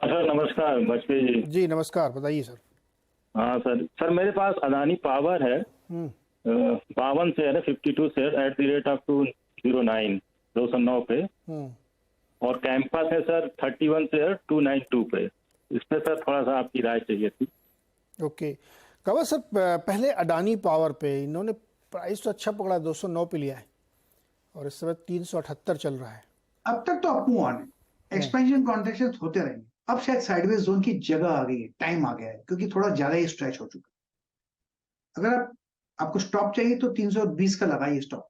Sir नमस्कार वाजपेयी जी। जी नमस्कार, बताइए सर। हाँ सर, मेरे पास अदानी पावर है। हम्म 52 शेयर है, 52 share at the rate of 209, 209 पे। हम्म और कैंपस है सर 31 शेयर 292 पे। इसमें सर थोड़ा सा आपकी राय चाहिए थी। ओके। कवर सर, पहले अडानी पावर पे इन्होंने प्राइस तो अच्छा पकड़ा, 209 पे लिया है और इस समय 378 चल रहा है। अब तक तो अप मूव ऑन है, हम्म एक्सपेंशन कॉन्ट्रैक्शन होते रहेंगे। अब शायद साइडवेज जोन की जगह आ गई है, टाइम आ गया है, क्योंकि थोड़ा ज्यादा ही स्ट्रेच हो चुका है। अगर आपको स्टॉप चाहिए तो 320 का लगाइए स्टॉप।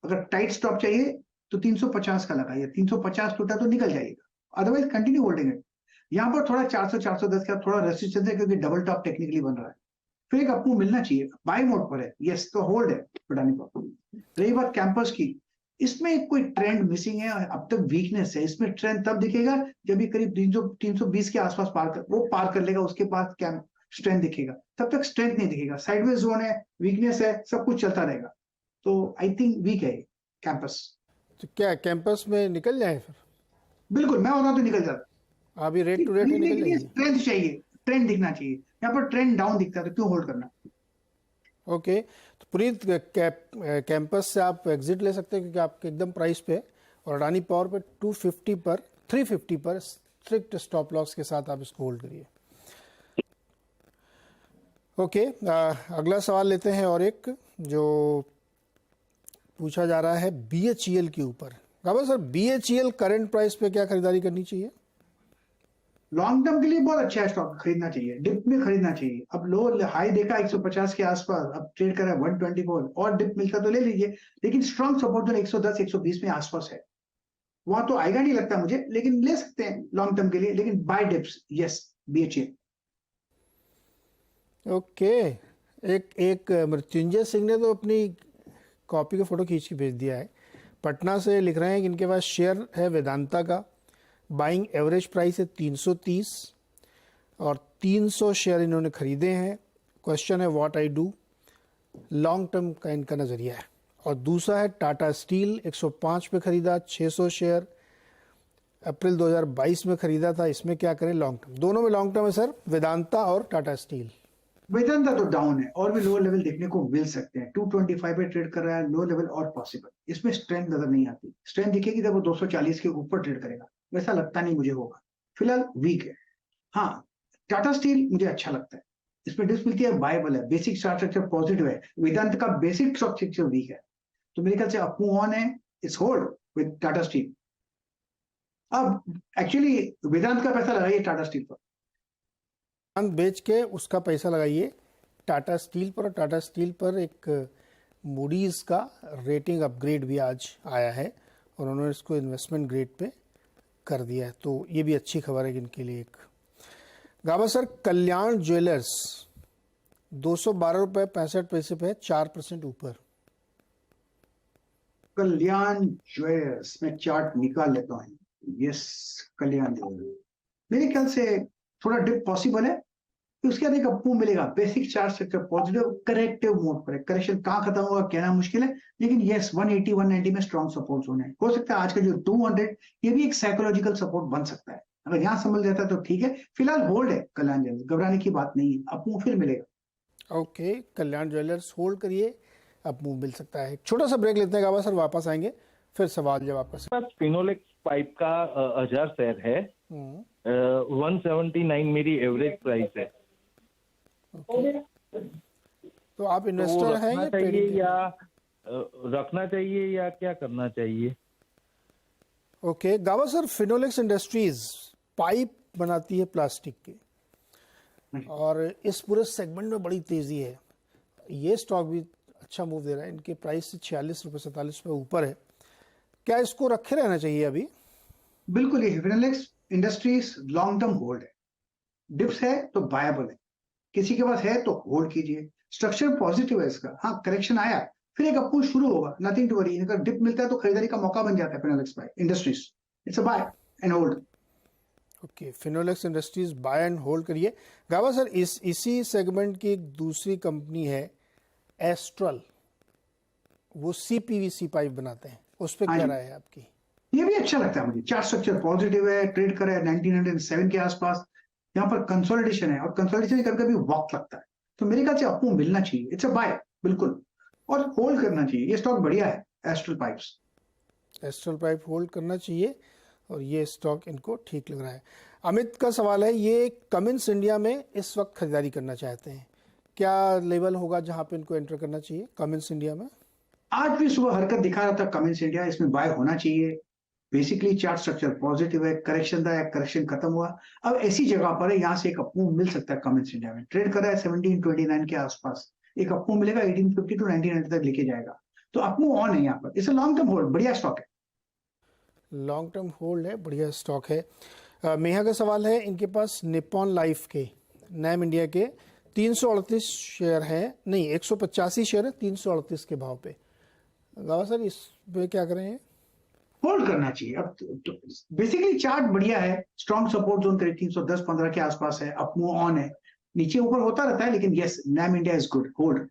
अगर टाइट स्टॉप चाहिए तो 350 का लगाइए। 350 टूटा तो निकल जाएगा, अदरवाइज कंटिन्यू होल्डिंग है। यहाँ पर थोड़ा 400 410 का थोड़ा रेसिस्टेंस है, क्योंकि डबल टॉप टेक्निकली बन रहा है। फिर एक अप मूव मिलना चाहिए, बाय मोड पर है, यस तो होल्ड है अडानी पावर। रही बात कैंपस की, इसमें एक कोई ट्रेंड मिसिंग है, अब तक वीकनेस है। इसमें ट्रेंड तब दिखेगा जब ये करीब 320 के आसपास पार कर लेगा, उसके बाद कैंप स्ट्रेंथ दिखेगा। तब तक स्ट्रेंथ नहीं दिखेगा, साइडवेज जोन है, वीकनेस है, सब कुछ चलता रहेगा। तो आई थिंक वीक है कैंपस। तो क्या कैंपस में निकल जाए फिर? बिल्कुल, मैं होता तो निकल जाता। अभी रेट टू रेट में खरीदने निकल के लिए जाएंगे। स्ट्रेंथ चाहिए, ट्रेंड दिखना चाहिए। यहाँ पर ट्रेंड डाउन दिखता है तो क्यों होल्ड करना। ओके, तो पुनीत कैंपस से आप एग्जिट ले सकते हैं क्योंकि आपके एकदम प्राइस पे है और अडानी पावर पे 250 पर 350 पर स्ट्रिक्ट स्टॉप लॉस के साथ आप इसको होल्ड करिए। ओके, अगला सवाल लेते हैं और एक जो पूछा जा रहा है BHEL के ऊपर। काबा सर, BHEL करंट प्राइस पे क्या खरीदारी करनी चाहिए? लॉन्ग टर्म के लिए बहुत अच्छा स्टॉक खरीदना चाहिए, डिप में खरीदना चाहिए। अब लो हाई देखा 150 के आसपास, अब ट्रेड कर रहा है 124, और डिप मिलता तो ले लीजिए। लेकिन स्ट्रॉन्ग सपोर्ट जोन 110 120 में आसपास है, वहां तो आएगा नहीं लगता मुझे, लेकिन ले सकते हैं लॉन्ग टर्म के लिए। लेकिन buy dips, yes BHEL। Okay, एक मृत्युंजय सिंह ने तो अपनी कॉपी का फोटो खींच के भेज दिया है। पटना से लिख रहे हैं कि इनके पास शेयर है वेदांता का, बाइंग एवरेज प्राइस है 330 और 300 शेयर इन्होंने खरीदे हैं। क्वेश्चन है what I do, long term का इनका नज़रिया है। और दूसरा है टाटा स्टील, 105 पे खरीदा, 600 शेयर अप्रैल 2022 में खरीदा था, इसमें क्या करें लॉन्ग टर्म? दोनों में लॉन्ग टर्म है सर, वेदांता और टाटा स्टील। वेदांता तो डाउन है, और भी लोअर लेवल देखने को मिल सकते हैं। 225 पे ट्रेड कर रहा है, लो लेवल और पॉसिबल। इसमें स्ट्रेंथ नजर नहीं आती। स्ट्रेंथ दिखेगी जब वो 240 के ऊपर ट्रेड करेगा, वैसा लगता नहीं मुझे होगा। फिलहाल वीक है। हाँ, टाटा स्टील मुझे अच्छा लगता है, इसमें डिप्स मिलती है, बायबल है, बेसिक चार्ट स्ट्रक्चर पॉजिटिव है। वेदांत का बेसिक स्ट्रक्चर वीक है, तो मेरे ख्याल से अप मूव ऑन है, it's hold with Tata steel. अब एक्चुअली वेदांत का पैसा लगाइए टाटा स्टील पर। बेच के उसका पैसा लगाइए टाटा स्टील पर। और टाटा स्टील पर एक मूडीज का रेटिंग अपग्रेड भी आज आया है और उन्होंने इसको इन्वेस्टमेंट ग्रेड पे कर दिया है, तो ये भी अच्छी खबर है इनके लिए। एक गाबा सर, कल्याण ज्वेलर्स 212 रुपये 65 पैसे पे है, 4% ऊपर। कल्याण ज्वेलर्स में चार्ट निकाल लेता हूँ। यस, कल्याण ज्वेलर्स मेरे ख्याल से थोड़ा डिप पॉसिबल है, फिर उसके बाद एक अप मूव मिलेगा। Basic chart structure positive, corrective mode पर है। करेक्शन कहाँ खत्म होगा कहना मुश्किल है, लेकिन यस 180 190 में स्ट्रॉन्ग सपोर्ट जोन है। हो सकता है आज का जो 200 ये भी एक साइकोलॉजिकल सपोर्ट बन सकता है। अगर यहाँ संभल जाता है तो ठीक है। फिलहाल होल्ड है कल्याण ज्वेलर्स, घबराने की बात नहीं है, अप मूव फिर मिलेगा। ओके, कल्याण ज्वेलर्स होल्ड करिए, अब मूव मिल सकता है। छोटा सा ब्रेक लेते हैं गाबा सर, वापस आएंगे फिर सवाल जवाब कर सकते पास फिनोलेक्स पाइप का 1000 शेयर है। हैं। 179 मेरी एवरेज प्राइस है। तो आप तो इन्वेस्टर हैं रखना या चाहिए ट्रेडिंग? या रखना चाहिए या क्या करना चाहिए? ओके गावा सर, फिनोलेक्स इंडस्ट्रीज पाइप बनाती है प्लास्टिक के और इस पूरे सेगमेंट में बड़ी तेजी है। ये स्टॉक भी अच्छा मूव दे रहा है, इनके प्राइस से 46 रुपये 47 रुपये ऊपर है। क्या इसको रखे रहना चाहिए अभी? बिल्कुल, ये Finolex industries long term hold है। डिप्स है तो बायबल है, किसी के पास है तो होल्ड कीजिए। स्ट्रक्चर पॉजिटिव है इसका। हाँ, करेक्शन आया फिर एक अप शुरू होगा, नथिंग टू वरी। अगर डिप मिलता है तो खरीदारी का मौका बन जाता है Finolex industries. It's a buy and hold. Okay, Finolex industries buy and hold करिए। गावा सर, इसी सेगमेंट की एक दूसरी कंपनी है एस्ट्रल, वो CPVC पाइप बनाते हैं, उस पर हाँ क्या जी, राय है आपकी? ये भी अच्छा लगता है मुझे। चार्ट स्ट्रक्चर पॉजिटिव है, ट्रेड कर रहा है 1907 के आसपास। यहाँ पर कंसोलिडेशन है और कंसोलिडेशन कभी कभी वक्त लगता है, तो मेरे ख्याल से आपको मिलना चाहिए। इट्स अ बाय बिल्कुल, और होल्ड करना चाहिए। ये स्टॉक बढ़िया है, astral pipes. Astral pipe hold करना चाहिए और ये स्टॉक इनको ठीक लग रहा है। अमित का सवाल है, ये कमिंस इंडिया में इस वक्त खरीदारी करना चाहते हैं, क्या लेवल होगा जहां पे इनको एंटर करना चाहिए कमिंस इंडिया में? आज भी सुबह हरकत दिखा रहा था कमिंस इंडिया, इसमें बाय होना चाहिए। बेसिकली चार्ट स्ट्रक्चर पॉजिटिव है, करेक्शन था, करेक्शन खत्म हुआ, अब ऐसी जगह पर है यहाँ से एक अपमूव मिल सकता है। कमिंस इंडिया में ट्रेड कर रहा है 1729 के आसपास, एक अपमूव मिलेगा 1850 टू 1990 तक लेके जाएगा, तो अपमूव ऑन है यहाँ पर। इसे लॉन्ग टर्म होल्ड, बढ़िया स्टॉक है। लॉन्ग टर्म होल्ड है, बढ़िया स्टॉक है। मेहा का सवाल है, इनके पास निप्पॉन लाइफ के, नैम इंडिया के 338 शेयर हैं, नहीं 185 शेयर है 338 के भाव पे। गावा सर इस पे क्या करें? होल्ड करना चाहिए। अब तो बेसिकली चार्ट बढ़िया है, स्ट्रॉन्ग सपोर्ट जोन करीब 310-15 के आसपास है, अपमूव ऑन है, नीचे ऊपर होता रहता है, लेकिन yes NAM India is good, hold.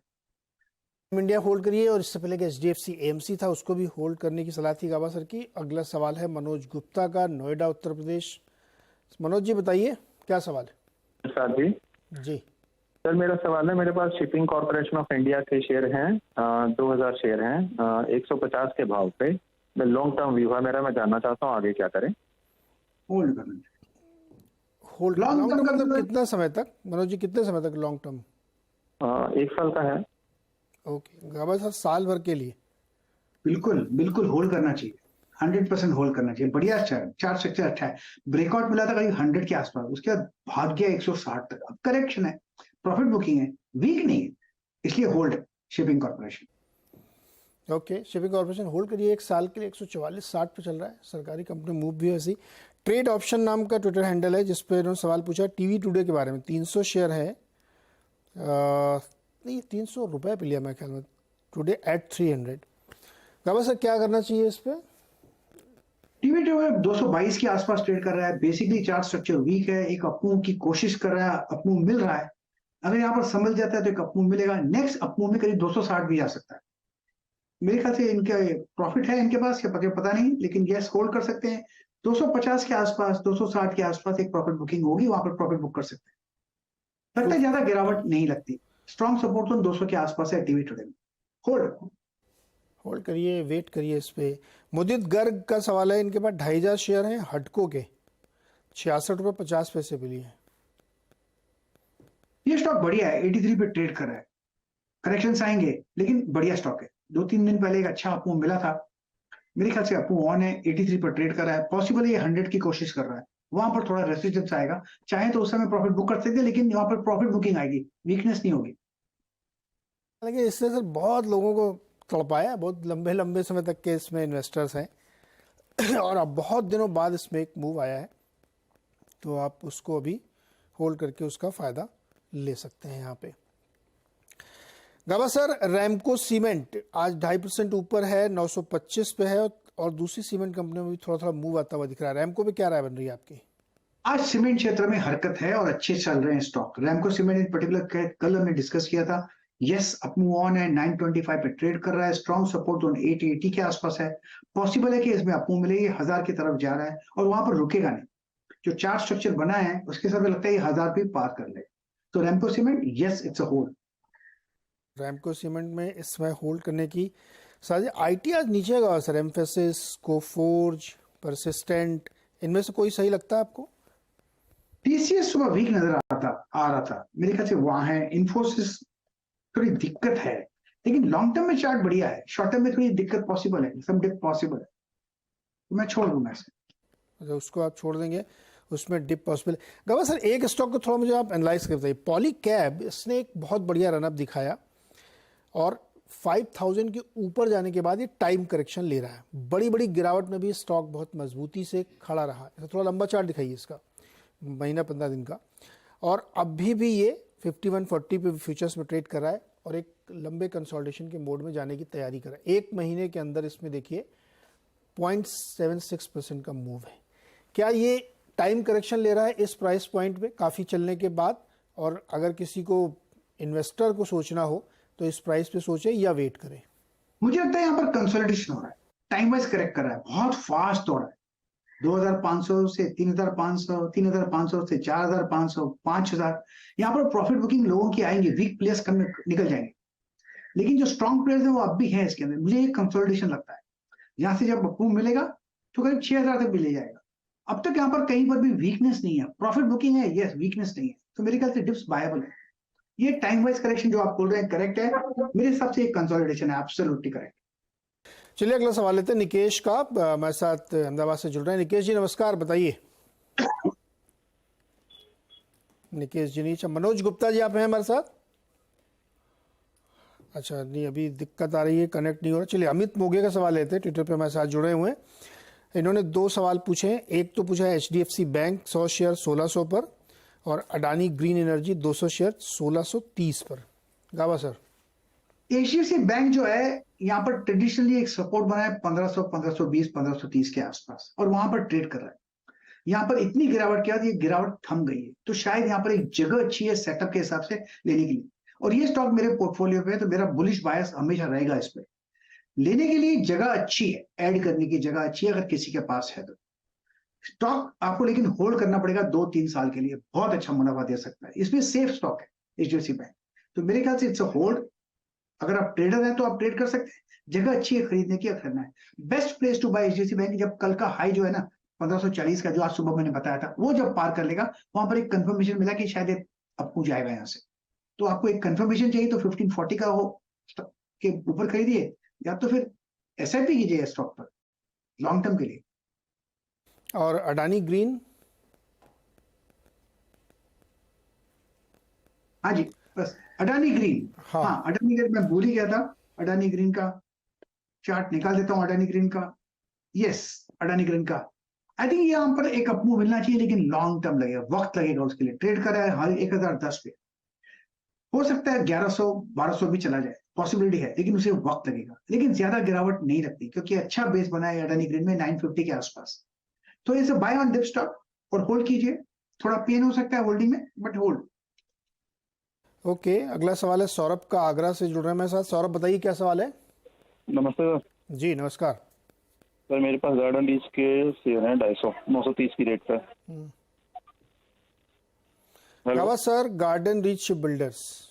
India hold करिए, और इससे पहले कि एचडीएफसी एएमसी था उसको भी होल्ड करने की सलाह थी गावा सर की। अगला सवाल है मनोज गुप्ता का, नोएडा उत्तर प्रदेश। मनोज जी बताइए क्या सवाल है? सर जी जी सर, मेरा सवाल है, मेरे पास शिपिंग कॉर्पोरेशन ऑफ इंडिया के शेयर हैं, 2000 शेयर हैं, 150 के भाव पे। मैं लॉन्ग टर्म व्यू है मेरा, मैं जानना चाहता हूँ आगे क्या करें। होल्ड करना चाहिए। Hold Long long term term का मतलब मतलब- कितना समय तक मनोज जी, कितने समय तक लॉन्ग टर्म? 1 साल का है। ओके गावा सर, साल भर के लिए? बिल्कुल बिल्कुल होल्ड करना चाहिए, 100% होल्ड करना चाहिए। बढ़िया चार्ट स्ट्रक्चर अच्छा है, ब्रेकआउट मिला था करीब 100 के आसपास, उसके बाद भाग गया 160 तक। अब करेक्शन है, प्रॉफिट बुकिंग है, वीक नहीं है, इसलिए होल्ड है shipping corporation. Okay, shipping corporation hold करिए, एक साल के लिए 144.60 पे चल रहा है, सरकारी कंपनी मूव भी है ऐसी। ट्रेड ऑप्शन नाम का ट्विटर हैंडल है जिस पे इन्होंने सवाल पूछा टीवी टुडे के बारे में। 300 शेयर है, नहीं 300 रुपये पे लिया मैं ख्याल में, टुडे एट 300। गावा सर क्या करना चाहिए इस पे? टीवी जो है 222 के आसपास ट्रेड कर रहा है, बेसिकली चार्ट स्ट्रक्चर वीक है, एक अपमूव की कोशिश कर रहा है, अपमूव मिल रहा है। अगर यहाँ पर संभल जाता है तो एक अपमूव मिलेगा, नेक्स्ट अपमूव में करीब 260 भी जा सकता है। मेरे ख्याल से इनका प्रॉफिट है इनके पास, क्या पता नहीं, लेकिन यस होल्ड कर सकते हैं। 250 के आसपास, 260 के आसपास एक प्रॉफिट बुकिंग होगी, वहां पर प्रॉफिट बुक कर सकते हैं। लगता है ज्यादा गिरावट नहीं लगती, स्ट्रॉन्ग सपोर्ट जोन 200 के आसपास है टीवी टुडे में, होल्ड। होल्ड करिए, वेट करिए इस पे। मुदित गर्ग का सवाल है, इनके पास 2500 शेयर हैं हटको के, 66.50 रुपये पे लिए हैं। ये स्टॉक बढ़िया है, 83 पे ट्रेड कर रहा है, करेक्शंस आएंगे लेकिन बढ़िया स्टॉक है। 2-3 दिन पहले एक अच्छा अपमूव मिला था, मेरे ख्याल से अपमूव ऑन है, 83 पर ट्रेड कर रहा है, पॉसिबल ये 100 की कोशिश कर रहा है, वहां पर थोड़ा रेसिस्टेंस आएगा, चाहे तो उस समय प्रॉफिट बुक कर सकते हैं, लेकिन वहां पर प्रॉफिट बुकिंग आएगी, वीकनेस नहीं होगी। लेकिन इससे सर बहुत लोगों को तड़पाया, बहुत लंबे लंबे समय तक के इसमें इन्वेस्टर्स हैं और अब बहुत दिनों बाद इसमें एक मूव आया है, तो आप उसको अभी होल्ड करके उसका फ़ायदा ले सकते हैं यहाँ पे। गावा सर, रैमको सीमेंट आज 2.5% ऊपर है, 925 पे है, और दूसरी सीमेंट कंपनियों में भी थोड़ा थोड़ा मूव आता हुआ दिख रहा है। रैमको पे क्या राय बन रही है आपकी? आज सीमेंट क्षेत्र में हरकत है और अच्छे चल रहे हैं स्टॉक। रैमको सीमेंट इन पर्टिकुलर कल हमने डिस्कस किया था, यस अपमूव ऑन है, 925 पे ट्रेड कर रहा है, स्ट्रॉन्ग सपोर्ट जोन 880 के आसपास है, पॉसिबल है कि इसमें अपमूव मिले, ये 1000 की तरफ जा रहा है और वहां पर रुकेगा नहीं। जो चार्ट स्ट्रक्चर बना है उसके हिसाब से लगता है ये 1000 भी पार कर ले, तो Ramco cement yes it's a hold. Ramco cement में इस समय होल्ड करने की साझे। आईटी आज नीचे गया सर, एम्फेसिस, कोफोर्ज, परसिस्टेंट, इनमें से कोई सही लगता है आपको? टीसीएस सुबह वीक नजर आ रहा था, मेरे ख्याल से वहां है। इन्फोसिस थोड़ी दिक्कत है, लेकिन लॉन्ग टर्म में चार्ट बढ़िया है, शॉर्ट टर्म में थोड़ी दिक्कत पॉसिबल है, सम डिप पॉसिबल है, तो मैं छोड़ दूंगा इसे। अच्छा, उसको आप छोड़ देंगे, उसमें डिप पॉसिबल। गवा सर एक स्टॉक को थोड़ा मुझे आप एनालाइज कर बताइए, पॉलीकैब, इसने एक बहुत बढ़िया रनअप दिखाया और 5000 के ऊपर जाने के बाद ये टाइम करेक्शन ले रहा है, बड़ी बड़ी गिरावट में भी स्टॉक बहुत मजबूती से खड़ा रहा। थोड़ा लंबा चार्ट दिखाइए इसका, महीना 15 दिन का, और अभी भी ये 5140 पे फ्यूचर्स में ट्रेड कर रहा है और एक लंबे कंसोलिडेशन के मोड में जाने की तैयारी कर रहा है। एक महीने के अंदर इसमें देखिए 0.76% का मूव है। क्या ये टाइम करेक्शन ले रहा है इस प्राइस पॉइंट पे काफ़ी चलने के बाद? और अगर किसी को इन्वेस्टर को सोचना हो तो इस प्राइस पे सोचे या वेट करें? मुझे लगता है यहाँ पर कंसोलिडेशन हो रहा है, टाइम वाइज करेक्ट कर रहा है, बहुत फास्ट हो रहा है, 2500 से 3500, 3500 से 4500, 5000, यहाँ पर प्रॉफिट बुकिंग लोगों की आएंगे, वीक प्लेयर्स कम निकल जाएंगे, लेकिन जो स्ट्रॉन्ग प्लेयर्स हैं वो अब भी हैं इसके अंदर। मुझे एक कंसोलिडेशन लगता है, यहाँ से जब अप्रूव मिलेगा तो करीब 6000 तक भी ले जाएगा। अब तक यहाँ पर कहीं पर भी वीकनेस नहीं है, प्रॉफिट बुकिंग है, यस, वीकनेस नहीं है, तो मेरे ख्याल से डिप्स बायबल है। ये टाइम वाइज करेक्शन जो आप बोल रहे हैं करेक्ट है, मेरे हिसाब से एक कंसोलिडेशन है, एब्सोल्युटली करेक्ट। चलिए अगला सवाल लेते हैं निकेश का, हमारे साथ अहमदाबाद से जुड़ रहे हैं। निकेश जी नमस्कार, बताइए। निकेश जी नहीं, मनोज गुप्ता जी आप हैं हमारे साथ? अच्छा नहीं, अभी दिक्कत आ रही है, कनेक्ट नहीं हो रहा। चलिए अमित मोगे का सवाल लेते हैं, ट्विटर पे हमारे साथ जुड़े हुए हैं। इन्होंने 2 सवाल पूछे हैं। एक तो पूछा है HDFC बैंक 100 शेयर 1600 पर, और अडानी ग्रीन एनर्जी 200 शेयर 1630 पर। गावा सर। HDFC बैंक जो है यहाँ पर ट्रेडिशनली एक सपोर्ट बना है 1500, 1520, 1530 के आसपास, और वहां पर ट्रेड कर रहा है। यहाँ पर इतनी गिरावट के बाद ये गिरावट थम गई है, तो शायद यहाँ पर एक जगह अच्छी है सेटअप के हिसाब से लेने के लिए, और ये स्टॉक मेरे पोर्टफोलियो पे है, तो मेरा बुलिश बायस हमेशा रहेगा इस पे। लेने के लिए जगह अच्छी है, ऐड करने की जगह अच्छी है अगर किसी के पास है तो। स्टॉक आपको लेकिन होल्ड करना पड़ेगा 2-3 साल के लिए, बहुत अच्छा मुनाफा दे सकता है, इसमें सेफ स्टॉक है HDFC बैंक, तो मेरे ख्याल से इट्स अ होल्ड। अगर आप ट्रेडर हैं तो आप ट्रेड कर सकते हैं, जगह अच्छी है खरीदने की, खरीदना है। Best place to buy HDFC bank जब कल का हाई जो है ना 1540 का, जो आज सुबह मैंने बताया था, वो जब पार कर लेगा, वहां पर एक कंफर्मेशन मिला कि शायद आपको जाएगा यहाँ से, तो आपको एक कंफर्मेशन चाहिए तो 1540 का हो के ऊपर खरीदिए, या तो फिर SIP कीजिए स्टॉक पर लॉन्ग टर्म के लिए। और अडानी ग्रीन? हाँ जी, बस अडानी ग्रीन। हाँ, अडानी ग्रीन मैं भूल ही गया था, अडानी ग्रीन का चार्ट निकाल देता हूँ। अडानी ग्रीन का, यस, अडानी ग्रीन का आई थिंक यहाँ पर एक अपमूव मिलना चाहिए, लेकिन लॉन्ग टर्म लगेगा, वक्त लगेगा उसके लिए। ट्रेड कर रहा है हाल 1010 पे, हो सकता है 1100, 1200 भी चला जाए, पॉसिबिलिटी है, लेकिन उसे वक्त लगेगा। लेकिन ज्यादा गिरावट नहीं लगती, क्योंकि अच्छा बेस बना है अडानी ग्रीन में 950 के आसपास, तो इसे बाय ऑन डिप स्टॉक और होल्ड कीजिए। थोड़ा पेन हो सकता है होल्डिंग में, बट होल्ड। ओके, अगला सवाल है सौरभ का, आगरा से जुड़ रहे हैं मेरे साथ। सौरभ बताइए क्या सवाल है। नमस्ते सर। जी नमस्कार सर, मेरे पास गार्डन रीच के शेयर हैं 250, 930 की रेट पे। गावा सर, गार्डन रीच बिल्डर्स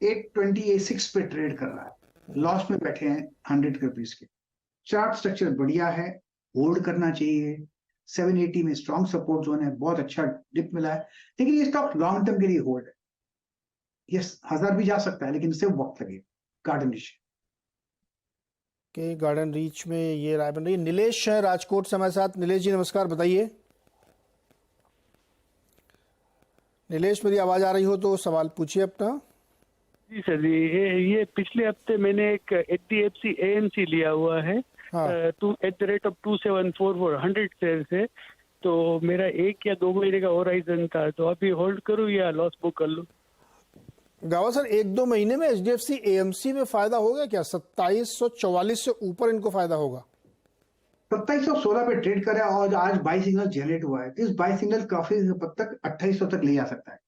826 पे ट्रेड कर रहा है, लॉस में बैठे हैं 100 रुपीज के। चार्ट स्ट्रक्चर बढ़िया है, होल्ड करना चाहिए। 780 में स्ट्रॉन्ग सपोर्ट जोन है, बहुत अच्छा डिप मिला है, लेकिन ये स्टॉक लॉन्ग टर्म के लिए होल्ड है। यस, 1000 भी जा सकता है, लेकिन इससे वक्त लगेगा। गार्डन रीच के, गार्डन रीच में ये राय बन रही है। नीलेश है राजकोट से हमारे साथ। नीलेश जी नमस्कार, बताइए। नीलेश, मेरी आवाज आ रही हो तो सवाल पूछिए अपना। जी सर जी, ये पिछले हफ्ते मैंने एक HDFC AMC लिया हुआ है @2744 फॉर 100 शेयर है, तो मेरा 1 या 2 महीने का होराइजन था, तो अभी होल्ड करूं या लॉस बुक कर लूं? गावा सर, 1-2 महीने में HDFC AMC में फायदा होगा क्या? 2744 से ऊपर इनको फायदा होगा? 2716 पे ट्रेड कर रहा है, और आज बाई सिग्नल जनरेट हुआ है, तो इस बाई सिग्नल काफी हद तक 2800 तक ले जा सकता है।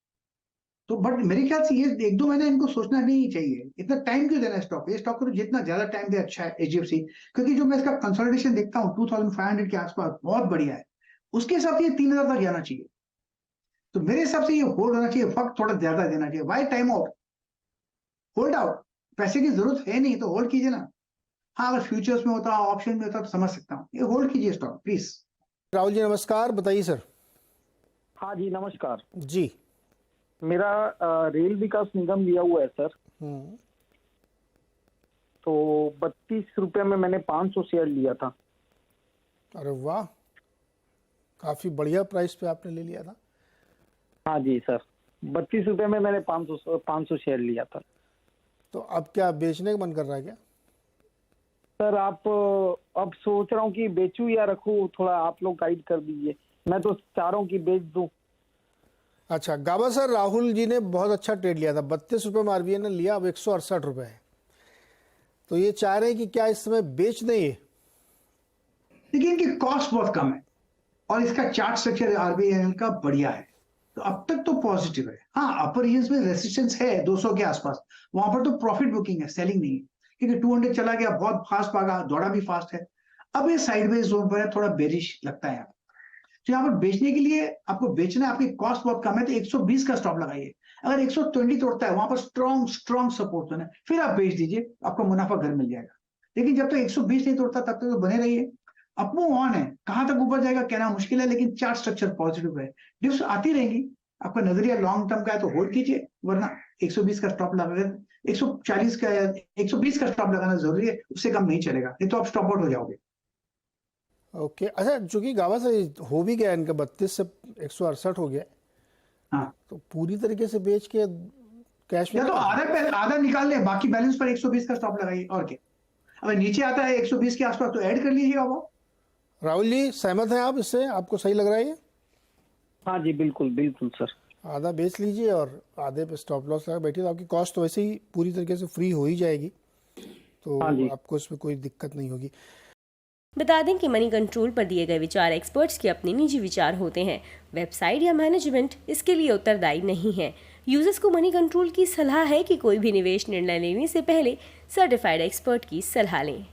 तो बट मेरे ख्याल से ये 1-2 महीने इनको सोचना नहीं चाहिए, इतना टाइम क्यों देना है स्टॉक? ये स्टॉक को जितना ज्यादा टाइम दे अच्छा है HDFC, क्योंकि जो मैं इसका कंसोलिडेशन देखता हूँ 2500 के आसपास बहुत बढ़िया है, उसके हिसाब से ये 3000 तक जाना चाहिए। तो मेरे हिसाब से ये होल्ड होना चाहिए, वक्त थोड़ा ज्यादा देना चाहिए। Why time out, hold out, पैसे की जरूरत है नहीं तो होल्ड कीजिए ना। हाँ, अगर फ्यूचर्स में होता, ऑप्शन में होता तो समझ सकता हूँ, ये होल्ड कीजिए स्टॉक प्लीज। राहुल जी नमस्कार, बताइए सर। हाँ जी नमस्कार जी। मेरा रेल विकास निगम लिया हुआ है सर। तो 32 रुपए में मैंने 500 शेयर लिया था। अरे वाह, काफी बढ़िया प्राइस पे आपने ले लिया था। हाँ जी सर, 32 रुपए में मैंने 500 शेयर लिया था। तो अब क्या बेचने का मन कर रहा है क्या? सर आप अब सोच रहा हूँ कि बेचूं या रखूं, थोड़ा आप लोग गाइड कर दीजिए। मैं तो चाह रहा हूँ कि बेच दूं। अच्छा गाबा सर, राहुल जी ने बहुत अच्छा ट्रेड लिया था, 32 रुपए में RBI ने लिया, अब 168 रुपए है, तो ये चाह रहे हैं कि क्या इस समय बेच दें ये? देखिए, इनकी कॉस्ट बहुत कम है और इसका चार्ट स्ट्रक्चर RBI का बढ़िया है, तो अब तक तो पॉजिटिव है। हाँ, अपर रेंज में रेसिस्टेंस है 200 के आसपास, वहां पर तो प्रॉफिट बुकिंग है, सेलिंग नहीं है, क्योंकि 200 चला गया, बहुत फास्ट भागा, दौड़ा भी फास्ट है। अब ये साइडवेज जोन पर है, थोड़ा बेरिश लगता है यहाँ पर। तो यहाँ पर बेचने के लिए आपको बेचना है, आपकी कॉस्ट बहुत कम है, तो 120 का स्टॉप लगाइए। अगर 120 तोड़ता है, वहां पर स्ट्रॉन्ग सपोर्ट है, फिर आप बेच दीजिए, आपको मुनाफा घर मिल जाएगा। लेकिन जब तक 120 नहीं तोड़ता तब तक तो बने रहिए। अपमूव ऑन है, कहां तक ऊपर जाएगा कहना मुश्किल है, लेकिन चार्ट स्ट्रक्चर पॉजिटिव है, डिप्स आती रहेंगी। आपका नजरिया लॉन्ग टर्म का है तो होल्ड कीजिए, वरना 120 का स्टॉप लगा, 140 का 120 का स्टॉप लगाना जरूरी है, उससे कम नहीं चलेगा, नहीं तो आप स्टॉप आउट हो जाओगे। ओके अच्छा, चूंकि गावा से हो भी गया इनका 32 से 168 हो गया, हाँ, तो पूरी तरीके से बेच के कैश में या तो आधा निकाल ले, बाकी बैलेंस पर 120 का स्टॉप लगाइए, और क्या। अगर नीचे आता है 120 के आसपास तो ऐड कर लीजिएगा वो। राहुल जी सहमत हैं आप इससे, आपको सही लग रहा है ये? हाँ जी, बिल्कुल बिल्कुल सर। आधा बेच लीजिए और आधे पे स्टॉप लॉस लगा बैठिए, तो आपकी कॉस्ट तो वैसे ही पूरी तरीके से फ्री हो ही जाएगी, तो हाँ जी। आपको इसमें कोई दिक्कत नहीं होगी। बता दें कि मनी कंट्रोल पर दिए गए विचार एक्सपर्ट्स के अपने निजी विचार होते हैं। वेबसाइट या मैनेजमेंट इसके लिए उत्तरदायी नहीं है। यूजर्स को मनी कंट्रोल की सलाह है कि कोई भी निवेश निर्णय लेने से पहले सर्टिफाइड एक्सपर्ट की सलाह लें।